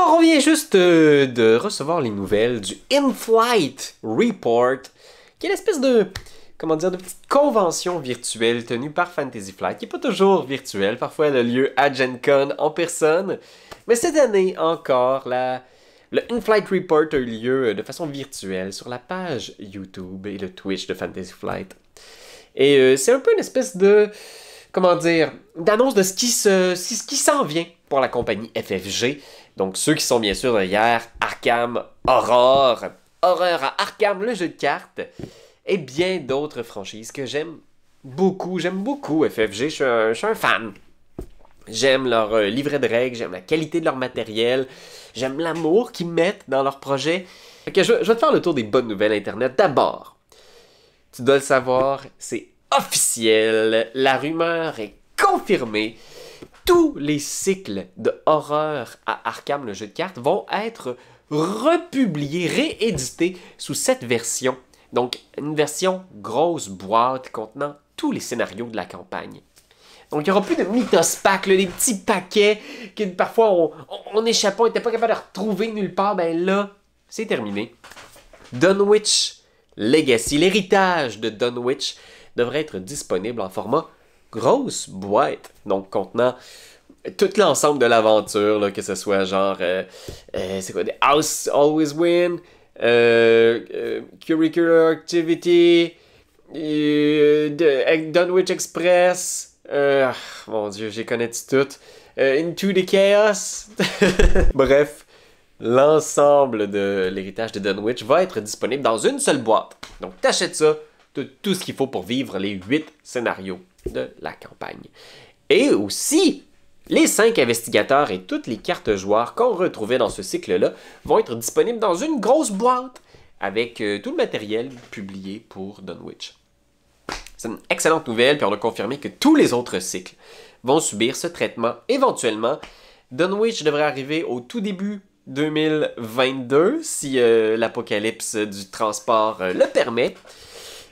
Alors, on vient juste de recevoir les nouvelles du In-Flight Report, qui est l'espèce de, comment dire, de petite convention virtuelle tenue par Fantasy Flight, qui n'est pas toujours virtuelle, parfois elle a lieu à Gen Con en personne, mais cette année encore, le In-Flight Report a eu lieu de façon virtuelle sur la page YouTube et le Twitch de Fantasy Flight. Et c'est un peu une espèce de, comment dire, d'annonce de ce qui s'en vient pour la compagnie FFG. Donc ceux qui sont bien sûr derrière Arkham Horror, Horreur à Arkham, le jeu de cartes, et bien d'autres franchises que j'aime beaucoup. J'aime beaucoup FFG, je suis un fan. J'aime leur livret de règles, j'aime la qualité de leur matériel, j'aime l'amour qu'ils mettent dans leurs projets. Okay, je vais te faire le tour des bonnes nouvelles Internet. D'abord, tu dois le savoir, c'est officiel, la rumeur est confirmée. Tous les cycles de Horreur à Arkham, le jeu de cartes, vont être republiés, réédités sous cette version. Donc, une version grosse boîte contenant tous les scénarios de la campagne. Donc, il n'y aura plus de Mythos Pack, les petits paquets que parfois on échappait, on n'était pas capable de retrouver nulle part. Ben là, c'est terminé. Dunwich Legacy, l'héritage de Dunwich, devrait être disponible en format grosse boîte, donc contenant tout l'ensemble de l'aventure, que ce soit genre, c'est quoi, des House Always Win, Curricular Activity, Dunwich Express, mon dieu, j'ai connais toutes, Into the Chaos, bref, l'ensemble de l'héritage de Dunwich va être disponible dans une seule boîte. Donc t'achètes ça, tout ce qu'il faut pour vivre les 8 scénarios de la campagne. Et aussi, les 5 investigateurs et toutes les cartes joueurs qu'on retrouvait dans ce cycle-là vont être disponibles dans une grosse boîte avec tout le matériel publié pour Dunwich. C'est une excellente nouvelle, puis on a confirmé que tous les autres cycles vont subir ce traitement éventuellement. Dunwich devrait arriver au tout début 2022, si l'apocalypse du transport le permet.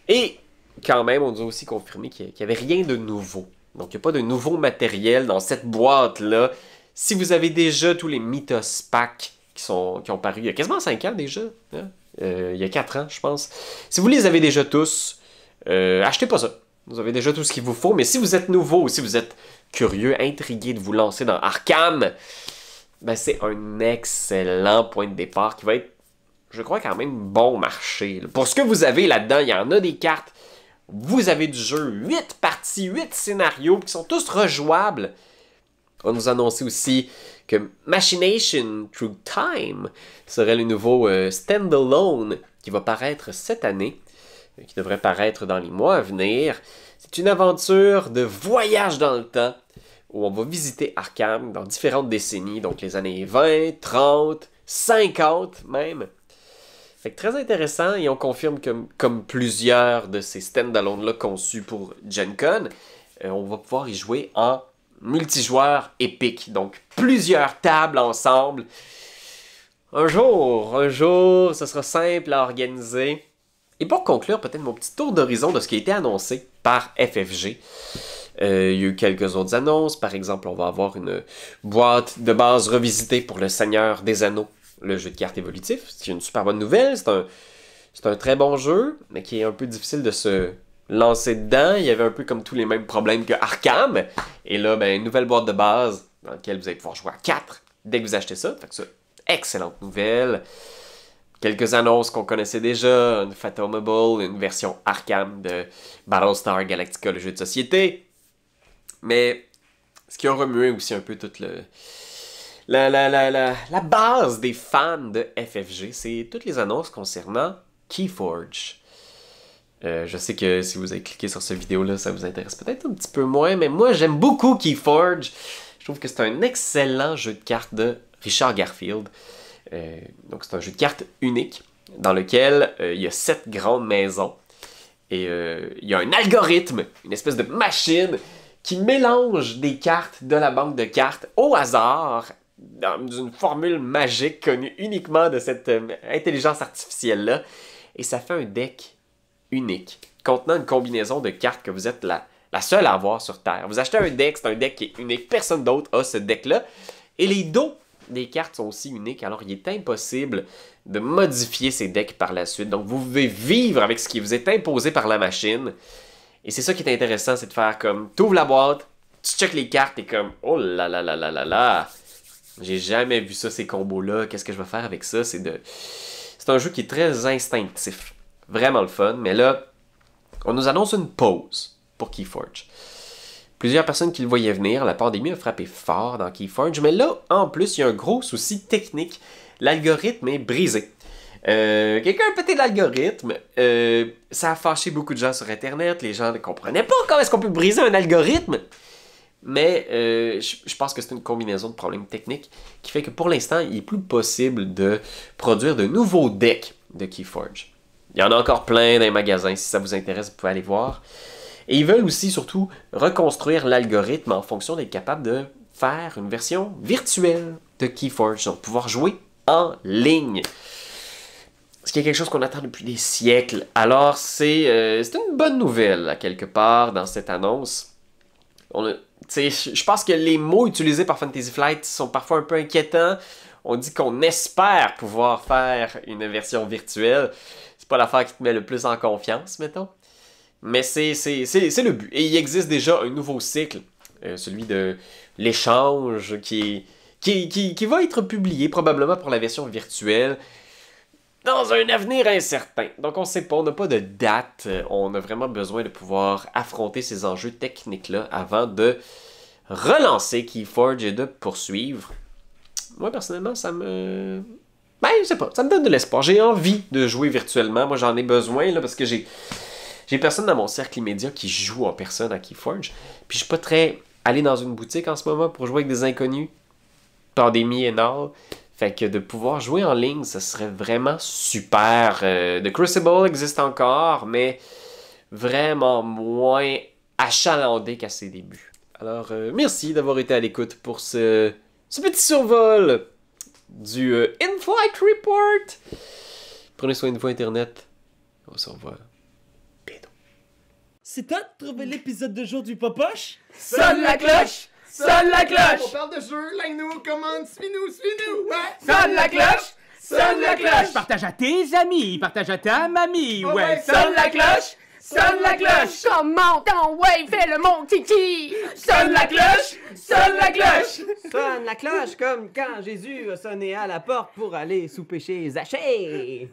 Et quand même, on nous a aussi confirmé qu'il n'y avait rien de nouveau. Donc, il n'y a pas de nouveau matériel dans cette boîte-là. Si vous avez déjà tous les Mythos Pack qui ont paru il y a quasiment 5 ans déjà, hein? Il y a 4 ans, je pense. Si vous les avez déjà tous, achetez pas ça. Vous avez déjà tout ce qu'il vous faut. Mais si vous êtes nouveau ou si vous êtes curieux, intrigué de vous lancer dans Arkham, ben c'est un excellent point de départ qui va être, je crois, quand même bon marché. Pour ce que vous avez là-dedans, il y en a des cartes. Vous avez du jeu, 8 parties, 8 scénarios qui sont tous rejouables. On nous annonçait aussi que Machination Through Time serait le nouveau standalone qui va paraître cette année, qui devrait paraître dans les mois à venir. C'est une aventure de voyage dans le temps où on va visiter Arkham dans différentes décennies, donc les années 20, 30, 50 même. Fait que très intéressant, et on confirme que, comme plusieurs de ces standalones-là conçus pour Gen Con, on va pouvoir y jouer en multijoueur épique. Donc, plusieurs tables ensemble. Un jour, ce sera simple à organiser. Et pour conclure, peut-être mon petit tour d'horizon de ce qui a été annoncé par FFG. Il y a eu quelques autres annonces. Par exemple, on va avoir une boîte de base revisitée pour le Seigneur des Anneaux, le jeu de cartes évolutif. C'est une super bonne nouvelle. C'est un très bon jeu, mais qui est un peu difficile de se lancer dedans. Il y avait un peu comme tous les mêmes problèmes que Arkham. Et là, ben, une nouvelle boîte de base dans laquelle vous allez pouvoir jouer à 4 dès que vous achetez ça. Fait que ça, excellente nouvelle. Quelques annonces qu'on connaissait déjà. Une Fathomable, une version Arkham de Battlestar Galactica, le jeu de société. Mais ce qui a remué aussi un peu toute la base des fans de FFG, c'est toutes les annonces concernant Keyforge. Je sais que si vous avez cliqué sur cette vidéo-là, ça vous intéresse peut-être un petit peu moins, mais moi j'aime beaucoup Keyforge. Je trouve que c'est un excellent jeu de cartes de Richard Garfield. Donc c'est un jeu de cartes unique dans lequel il y a 7 grandes maisons. Et il y a un algorithme, une espèce de machine qui mélange des cartes de la banque de cartes au hasard, dans une formule magique connue uniquement de cette intelligence artificielle-là. Et ça fait un deck unique, contenant une combinaison de cartes que vous êtes la seule à avoir sur Terre. Vous achetez un deck, c'est un deck qui est unique, personne d'autre a ce deck-là. Et les dos des cartes sont aussi uniques, alors il est impossible de modifier ces decks par la suite. Donc vous pouvez vivre avec ce qui vous est imposé par la machine. Et c'est ça qui est intéressant, c'est de faire comme, t'ouvres la boîte, tu checkes les cartes et comme, oh là là là là là là, j'ai jamais vu ça, ces combos-là, qu'est-ce que je vais faire avec ça? C'est un jeu qui est très instinctif, vraiment le fun, mais là, on nous annonce une pause pour Keyforge. Plusieurs personnes qui le voyaient venir, la pandémie a frappé fort dans Keyforge, mais là, en plus, il y a un gros souci technique, l'algorithme est brisé. Quelqu'un a pété l'algorithme, ça a fâché beaucoup de gens sur Internet, les gens ne comprenaient pas comment est-ce qu'on peut briser un algorithme. Mais je pense que c'est une combinaison de problèmes techniques qui fait que pour l'instant, il n'est plus possible de produire de nouveaux decks de Keyforge. Il y en a encore plein dans les magasins, si ça vous intéresse, vous pouvez aller voir. Et ils veulent aussi surtout reconstruire l'algorithme en fonction d'être capable de faire une version virtuelle de Keyforge, donc pouvoir jouer en ligne. Ce qui est quelque chose qu'on attend depuis des siècles. Alors c'est une bonne nouvelle à quelque part dans cette annonce. Je pense que les mots utilisés par Fantasy Flight sont parfois un peu inquiétants. On dit qu'on espère pouvoir faire une version virtuelle. C'est pas l'affaire qui te met le plus en confiance, mettons. Mais c'est le but. Et il existe déjà un nouveau cycle, celui de l'échange, qui va être publié probablement pour la version virtuelle dans un avenir incertain. Donc on sait pas, on n'a pas de date. On a vraiment besoin de pouvoir affronter ces enjeux techniques-là avant de relancer Keyforge et de poursuivre. Moi, personnellement, ça me... Ben, je sais pas, ça me donne de l'espoir. J'ai envie de jouer virtuellement. Moi, j'en ai besoin, là, parce que j'ai personne dans mon cercle immédiat qui joue en personne à Keyforge. Puis je suis pas très allé dans une boutique en ce moment pour jouer avec des inconnus. Pandémie et all. Fait que de pouvoir jouer en ligne, ça serait vraiment super. The Crucible existe encore, mais vraiment moins achalandé qu'à ses débuts. Alors, merci d'avoir été à l'écoute pour ce petit survol du In-Flight Report. Prenez soin de vous, Internet. On se revoit bientôt. C'est toi de trouver l'épisode de jour du Popoche? Sonne la cloche! Sonne la On cloche! parle de jeu, like-nous, commande, suis-nous, ouais! Sonne la cloche! Sonne la cloche! Partage à tes amis, partage à ta mamie, Oh ouais, Sonne la cloche! Sonne la cloche! Comment ouais, fais le mon titi! Sonne la cloche! Sonne la cloche! Sonne la cloche comme quand Jésus a sonné à la porte pour aller souper chez Zachée.